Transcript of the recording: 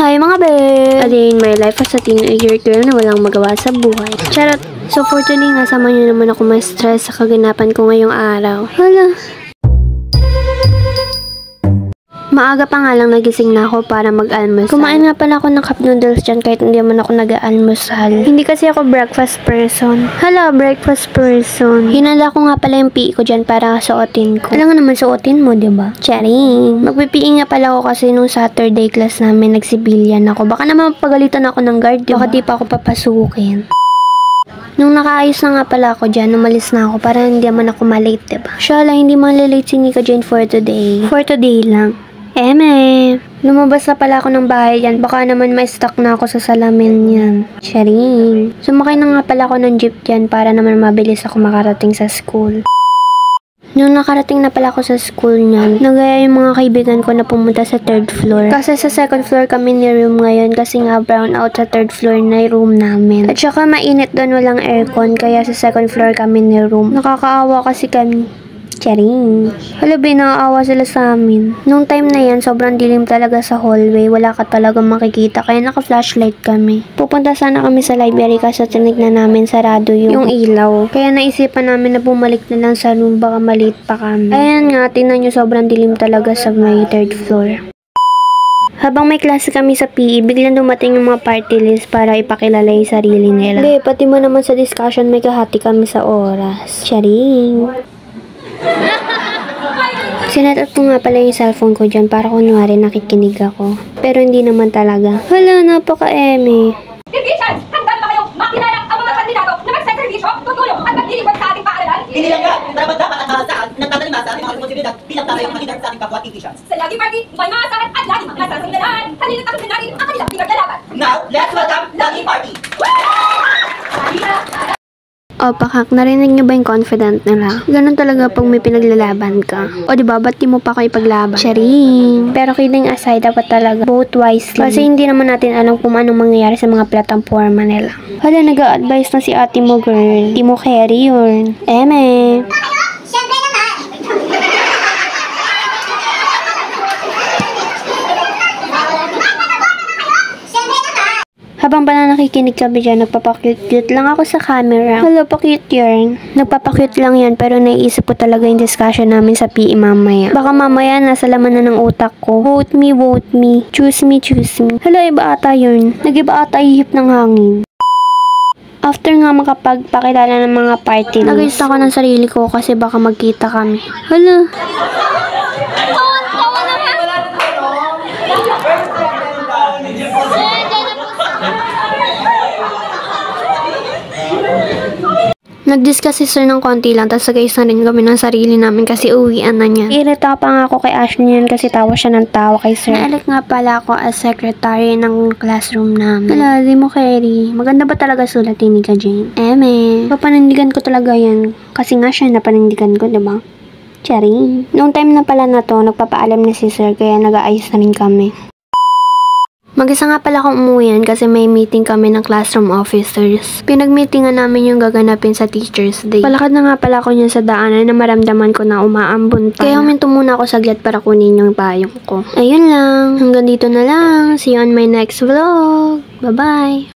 Hi mga be! A day in my life as a teenager girl na walang magawa sa buhay. Charot! So for today nga, sama nyo naman ako ma-stress sa kaganapan ko ngayong araw. Hala! Maaga pa nga lang nagising na ako para mag-almusal. Kumain nga pala ako ng cup noodles dyan kahit hindi naman ako nag-almusal. Hindi kasi ako breakfast person. Hala, breakfast person. Hinala ko nga pala yung PE ko dyan para suotin ko. Alam nga naman suotin mo, diba? Charing! Magpipi nga pala ako kasi nung Saturday class namin nagsibilyan ako. Baka naman pagalitan ako ng guard, diba? Baka di pa ako papasukin. Nung nakaayos na nga pala ako dyan, umalis na ako para hindi naman ako malate, diba? Shala, hindi malilate si Nika Jane for today. For today lang. Lumabas na pala ako ng bahay yan. Baka naman may stuck na ako sa salamin yan. Sharing. Sumakay na nga pala ako ng jeep yan para naman mabilis ako makarating sa school. Nung nakarating na pala ako sa school niyan, nagaya yung mga kaibigan ko na pumunta sa 3rd floor. Kasi sa 2nd floor kami ni room ngayon kasi nga brown out sa 3rd floor na yung room namin. At saka mainit doon, walang aircon, kaya sa 2nd floor kami ni room. Nakakaawa kasi kami. Charing. Hala, binaawa sila sa amin. Nung time na yan, sobrang dilim talaga sa hallway. Wala ka talagang makikita, kaya naka-flashlight kami. Pupunta sana kami sa library kasi tinignan namin sarado yung ilaw. Kaya naisipan namin na bumalik na lang sa room, baka maliit pa kami. Ayan nga, tingnan nyo, sobrang dilim talaga sa may 3rd floor. Habang may klase kami sa PE, biglang dumating yung mga party list para ipakilala yung sarili nila. Hindi, pati mo naman sa discussion may kahati kami sa oras. Charing. Sinet up ko nga pala yung cellphone ko dyan para kunwari nakikinig ako. Pero hindi naman talaga. Hala, napaka-eme. Divisions! Hanggang ba kayong makilala ang mga kandidato na magseservisyo, tutulong at maglilingkod sa ating paaralan? Hindi lang yan, dapat at maasahan, nagtatalima sa ating mga responsibilidad bilang tayo ang kandidat sa ating kapwa divisions. Sa Lagi Party, may maasahan at laging nasasandalan. Kanina tapusin natin ang kanilang pinaglalaban. Now, let's welcome Lagi Party! O, pakak, narinig niyo ba yung confident nila? Ganun talaga pag may pinaglalaban ka. O, diba, ba't di mo pa kayo paglaban? Sharing! Pero kidding aside, dapat talaga vote wisely. Kasi hindi naman natin alam kung anong mangyayari sa mga platforma nila. Hala, nag-a-advise na si ate mo, girl. Di mo carry yun. Eme! Siyempre naman! Habang pala nakikinig kami dyan, nagpapakute lang ako sa camera. Hala, pa-cute yarn. Nagpapakute lang yan, pero naiisip ko talaga yung discussion namin sa PE mamaya. Baka mamaya nasa laman na ng utak ko. Vote me, vote me. Choose me, choose me. Hala, iba ata yun. Nag-iba ata ihip ng hangin. After nga makapagpakilala ng mga party, nag-ayos ako ng sarili ko kasi baka magkita kami. Hala. Nag-discuss si sir ng konti lang, tapos nag-ayos na rin kami ng sarili namin kasi uwian na niya. Irita pa nga ako kay Ashley yan kasi tawa siya ng tawa kay sir. Naalit nga pala ako as secretary ng classroom namin. Hala, di mo carry. Maganda ba talaga sulat ni Nika Jane? Eme, papanindigan ko talaga yan. Kasi nga siya napanindigan ko, diba? Charing. Noong time na pala na to, nagpapaalam na si sir kaya nag-aayos na rin kami. Mag-isa nga pala akong umuwi kasi may meeting kami ng classroom officers. Pinag-meetingan namin yung gaganapin sa Teacher's Day. Palakad na nga pala ako niyan sa daanan na maramdaman ko na umaambon pa. Kaya huminto muna ako saglit para kunin yung payong ko. Ayun lang. Hanggang dito na lang. See you on my next vlog. Bye-bye.